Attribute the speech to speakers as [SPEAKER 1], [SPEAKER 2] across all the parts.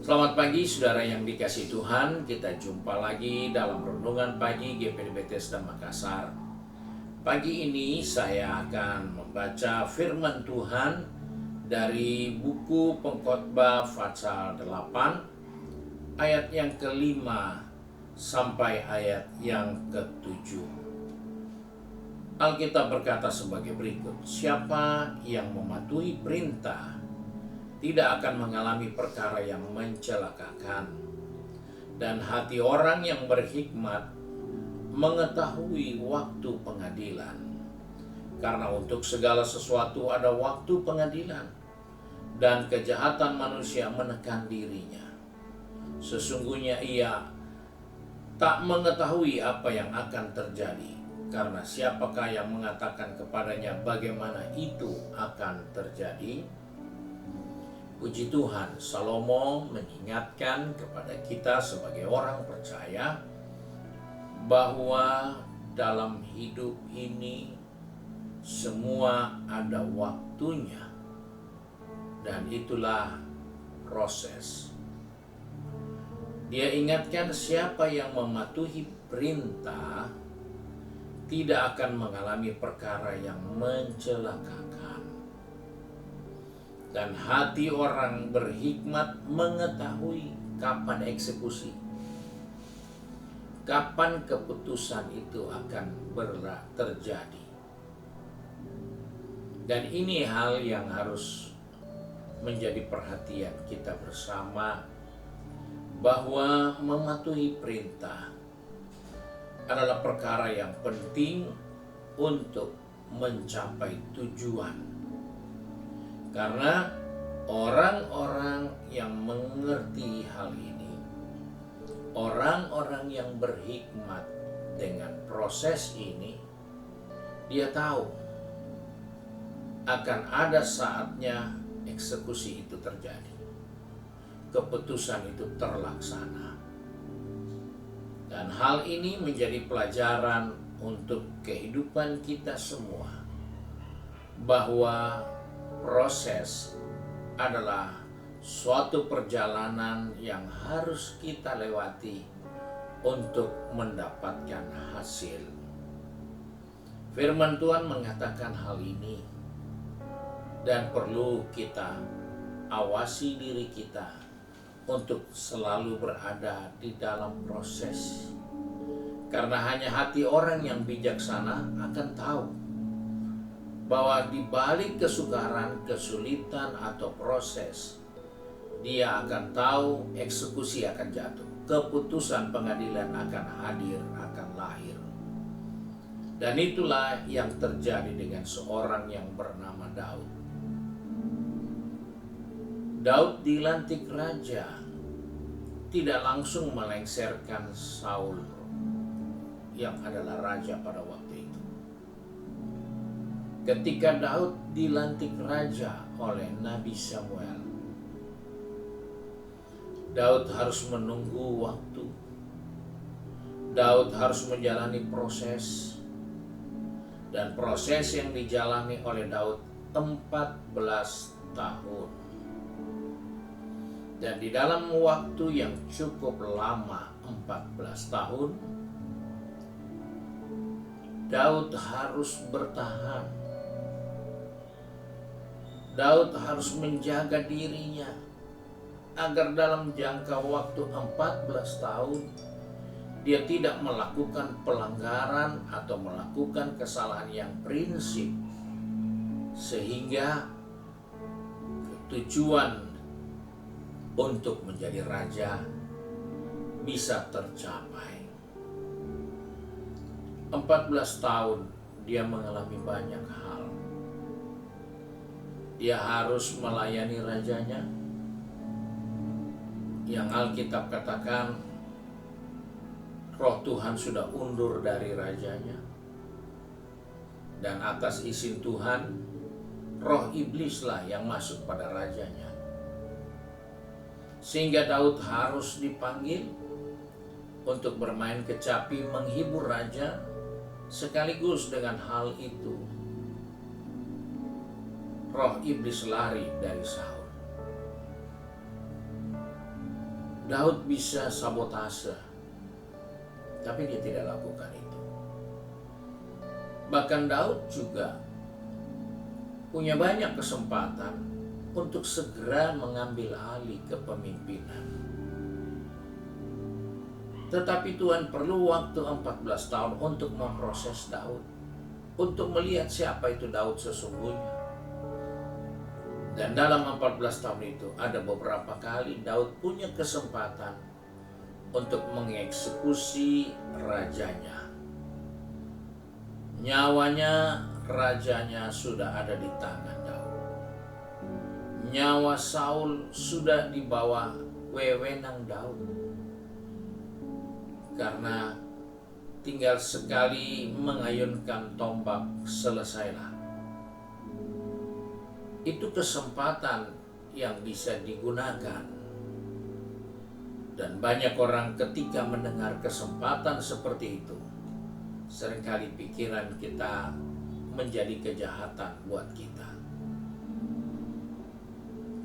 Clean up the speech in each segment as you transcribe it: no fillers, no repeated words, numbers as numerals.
[SPEAKER 1] Selamat pagi saudara yang dikasihi Tuhan. Kita jumpa lagi dalam Renungan Pagi GPD Bethesda Makassar. Pagi ini saya akan membaca firman Tuhan dari buku Pengkhotbah pasal 8 ayat yang ke-5 sampai ayat yang ke-7. Alkitab berkata sebagai berikut: siapa yang mematuhi perintah tidak akan mengalami perkara yang mencelakakan, dan hati orang yang berhikmat mengetahui waktu pengadilan. Karena untuk segala sesuatu ada waktu pengadilan, dan kejahatan manusia menekan dirinya. Sesungguhnya ia tak mengetahui apa yang akan terjadi, karena siapakah yang mengatakan kepadanya bagaimana itu akan terjadi? Puji Tuhan, Salomo mengingatkan kepada kita sebagai orang percaya bahwa dalam hidup ini semua ada waktunya, dan itulah proses. Dia ingatkan siapa yang mematuhi perintah tidak akan mengalami perkara yang mencelakakan. Dan hati orang berhikmat mengetahui kapan eksekusi, kapan keputusan itu akan terjadi. Dan ini hal yang harus menjadi perhatian kita bersama, bahwa mematuhi perintah adalah perkara yang penting untuk mencapai tujuan. Karena orang-orang yang mengerti hal ini, orang-orang yang berhikmat dengan proses ini, dia tahu akan ada saatnya eksekusi itu terjadi, keputusan itu terlaksana. Dan hal ini menjadi pelajaran untuk kehidupan kita semua, bahwa proses adalah suatu perjalanan yang harus kita lewati untuk mendapatkan hasil. Firman Tuhan mengatakan hal ini, dan perlu kita awasi diri kita untuk selalu berada di dalam proses. Karena hanya hati orang yang bijaksana akan tahu bahwa di balik kesukaran, kesulitan, atau proses, dia akan tahu eksekusi akan jatuh, keputusan pengadilan akan hadir, akan lahir. Dan itulah yang terjadi dengan seorang yang bernama Daud. Daud dilantik raja, tidak langsung melengsarkan Saul yang adalah raja pada waktu itu. Ketika Daud dilantik raja oleh Nabi Samuel, Daud harus menunggu waktu. Daud harus menjalani proses, dan proses yang dijalani oleh Daud 14 tahun. Dan di dalam waktu yang cukup lama, 14 tahun, Daud harus bertahan. Daud harus menjaga dirinya agar dalam jangka waktu 14 tahun dia tidak melakukan pelanggaran atau melakukan kesalahan yang prinsip, sehingga tujuan untuk menjadi raja bisa tercapai. 14 tahun dia mengalami banyak hal. Dia harus melayani rajanya, yang Alkitab katakan roh Tuhan sudah undur dari rajanya, dan atas izin Tuhan roh iblislah yang masuk pada rajanya. Sehingga Daud harus dipanggil untuk bermain kecapi menghibur raja, sekaligus dengan hal itu roh iblis lari dari Saul. Daud bisa sabotase, tapi dia tidak lakukan itu. Bahkan Daud juga punya banyak kesempatan untuk segera mengambil alih kepemimpinan. Tetapi Tuhan perlu waktu 14 tahun untuk memproses Daud, untuk melihat siapa itu Daud sesungguhnya. Dan dalam 14 tahun itu ada beberapa kali Daud punya kesempatan untuk mengeksekusi rajanya. Nyawanya rajanya sudah ada di tangan Daud. Nyawa Saul sudah di bawah wewenang Daud. Karena tinggal sekali mengayunkan tombak, selesailah. Itu kesempatan yang bisa digunakan. Dan banyak orang ketika mendengar kesempatan seperti itu, seringkali pikiran kita menjadi kejahatan buat kita.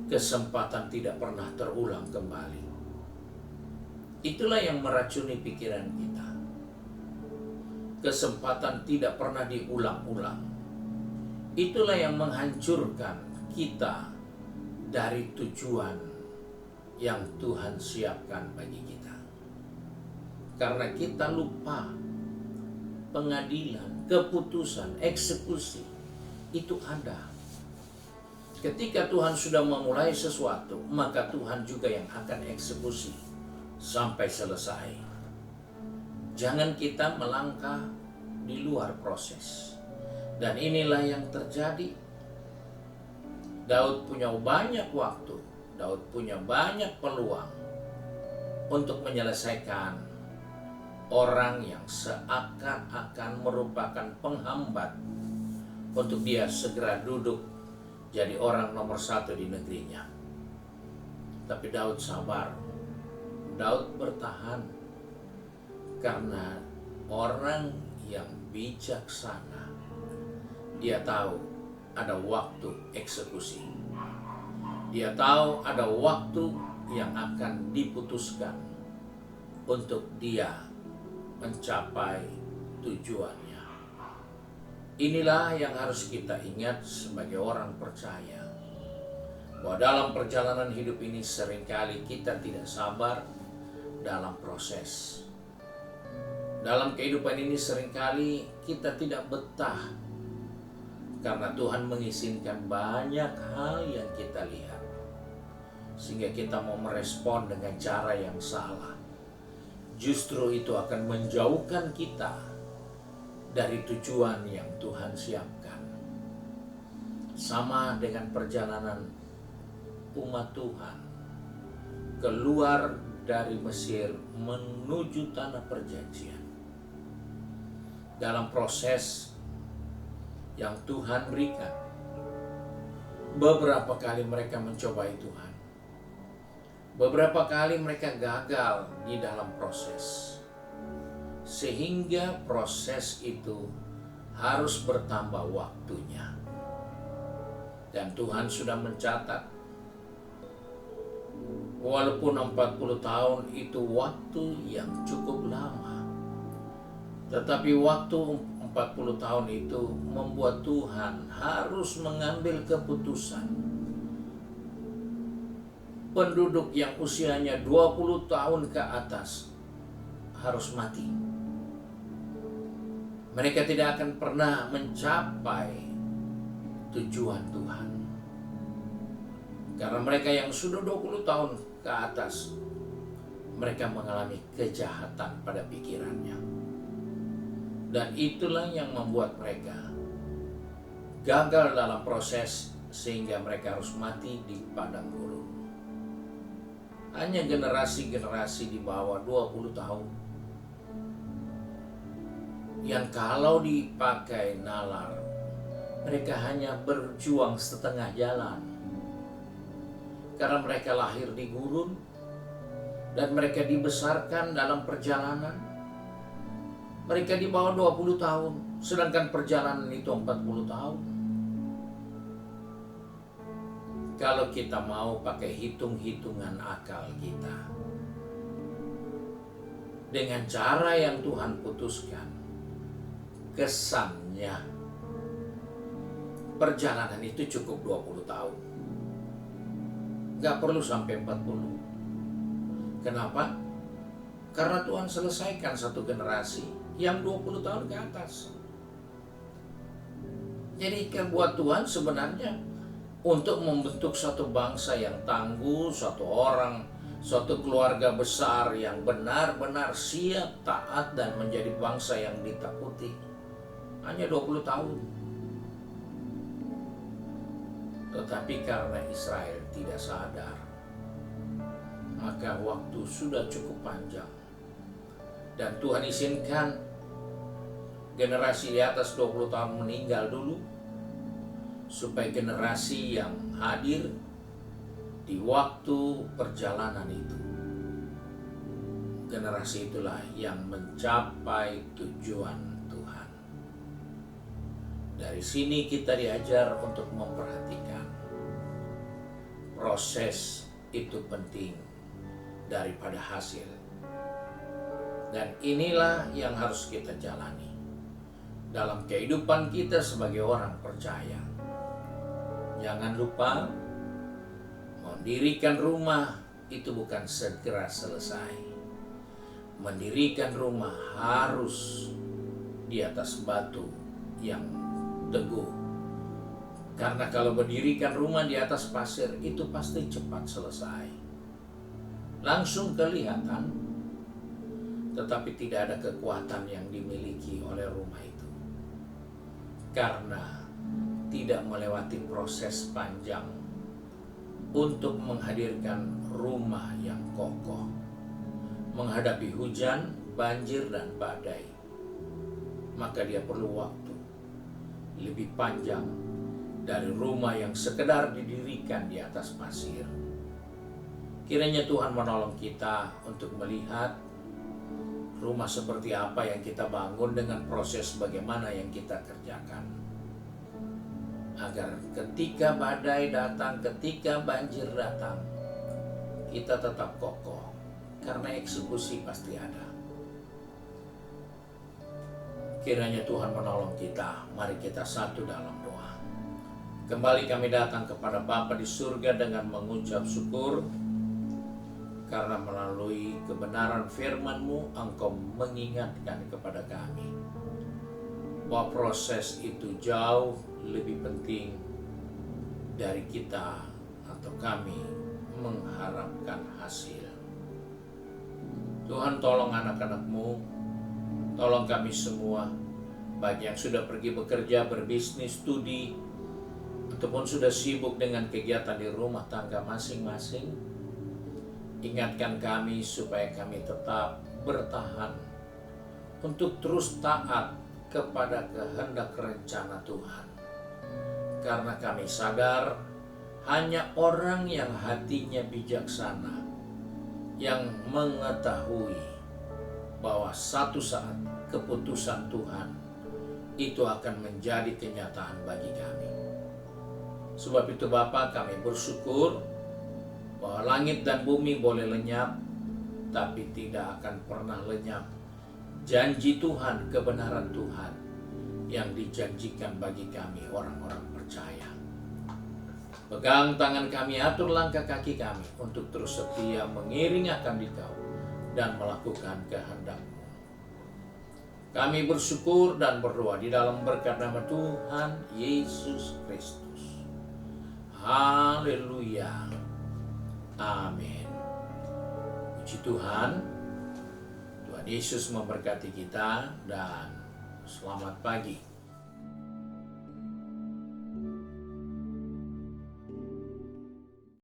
[SPEAKER 1] Kesempatan tidak pernah terulang kembali. Itulah yang meracuni pikiran kita. Kesempatan tidak pernah diulang-ulang. Itulah yang menghancurkan kita dari tujuan yang Tuhan siapkan bagi kita. Karena kita lupa pengadilan, keputusan, eksekusi itu ada. Ketika Tuhan sudah memulai sesuatu, maka Tuhan juga yang akan eksekusi sampai selesai. Jangan kita melangkah di luar proses. Dan inilah yang terjadi. Daud punya banyak waktu, Daud punya banyak peluang untuk menyelesaikan orang yang seakan-akan merupakan penghambat untuk dia segera duduk jadi orang nomor 1 di negerinya. Tapi Daud sabar, Daud bertahan, karena orang yang bijaksana, dia tahu ada waktu eksekusi. Dia tahu ada waktu yang akan diputuskan untuk dia mencapai tujuannya. Inilah yang harus kita ingat sebagai orang percaya, bahwa dalam perjalanan hidup ini seringkali kita tidak sabar dalam proses. Dalam kehidupan ini seringkali kita tidak betah, karena Tuhan mengizinkan banyak hal yang kita lihat, sehingga kita mau merespon dengan cara yang salah. Justru itu akan menjauhkan kita dari tujuan yang Tuhan siapkan. Sama dengan perjalanan umat Tuhan keluar dari Mesir menuju tanah perjanjian. Dalam proses yang Tuhan berikan, beberapa kali mereka mencobai Tuhan. Beberapa kali mereka gagal di dalam proses, sehingga proses itu harus bertambah waktunya. Dan Tuhan sudah mencatat, walaupun 40 tahun itu waktu yang cukup lama, tetapi waktu 40 tahun itu membuat Tuhan harus mengambil keputusan. Penduduk yang usianya 20 tahun ke atas harus mati. Mereka tidak akan pernah mencapai tujuan Tuhan. Karena mereka yang sudah 20 tahun ke atas, mereka mengalami kejahatan pada pikirannya. Dan itulah yang membuat mereka gagal dalam proses, sehingga mereka harus mati di padang gurun. Hanya generasi-generasi di bawah 20 tahun yang kalau dipakai nalar, mereka hanya berjuang setengah jalan. Karena mereka lahir di gurun dan mereka dibesarkan dalam perjalanan. Mereka di bawah 20 tahun, sedangkan perjalanan itu 40 tahun. kalau kita mau pakai hitung-hitungan akal kita. Dengan cara yang Tuhan putuskan, kesannya perjalanan itu cukup 20 tahun. Gak perlu sampai 40. Kenapa? Karena Tuhan selesaikan satu generasi yang 20 tahun ke atas. Jadi buat Tuhan sebenarnya untuk membentuk satu bangsa yang tangguh, satu orang, suatu keluarga besar yang benar-benar siap, taat, dan menjadi bangsa yang ditakuti, hanya 20 tahun. Tetapi karena Israel tidak sadar, maka waktu sudah cukup panjang. Dan Tuhan izinkan generasi di atas 20 tahun meninggal dulu, supaya generasi yang hadir di waktu perjalanan itu, generasi itulah yang mencapai tujuan Tuhan. Dari sini kita diajar untuk memperhatikan proses itu penting daripada hasil. Dan inilah yang harus kita jalani dalam kehidupan kita sebagai orang percaya. Jangan lupa, mendirikan rumah itu bukan segera selesai. Mendirikan rumah harus di atas batu yang teguh. Karena kalau mendirikan rumah di atas pasir itu pasti cepat selesai. Langsung kelihatan, tetapi tidak ada kekuatan yang dimiliki oleh rumah itu. Karena tidak melewati proses panjang untuk menghadirkan rumah yang kokoh, menghadapi hujan, banjir, dan badai. Maka dia perlu waktu lebih panjang dari rumah yang sekedar didirikan di atas pasir. Kiranya Tuhan menolong kita untuk melihat rumah seperti apa yang kita bangun dengan proses bagaimana yang kita kerjakan. Agar ketika badai datang, ketika banjir datang, kita tetap kokoh. Karena eksekusi pasti ada. Kiranya Tuhan menolong kita. Mari kita satu dalam doa. Kembali kami datang kepada Bapa di surga dengan mengucap syukur, karena melalui kebenaran firman-Mu, Engkau mengingatkan kepada kami bahwa proses itu jauh lebih penting dari kita atau kami mengharapkan hasil. Tuhan, tolong anak-anak-Mu, tolong kami semua, baik yang sudah pergi bekerja, berbisnis, studi, ataupun sudah sibuk dengan kegiatan di rumah tangga masing-masing. Ingatkan kami supaya kami tetap bertahan untuk terus taat kepada kehendak rencana Tuhan. Karena kami sadar hanya orang yang hatinya bijaksana yang mengetahui bahwa satu saat keputusan Tuhan itu akan menjadi kenyataan bagi kami. Sebab itu Bapa, kami bersyukur bahwa langit dan bumi boleh lenyap, tapi tidak akan pernah lenyap janji Tuhan, kebenaran Tuhan yang dijanjikan bagi kami orang-orang percaya. Pegang tangan kami, atur langkah kaki kami untuk terus setia mengiring akan Dikau dan melakukan kehendak-Mu. Kami bersyukur dan berdoa di dalam berkat nama Tuhan Yesus Kristus. Haleluya. Amin. Puji Tuhan. Tuhan Yesus memberkati kita dan selamat pagi.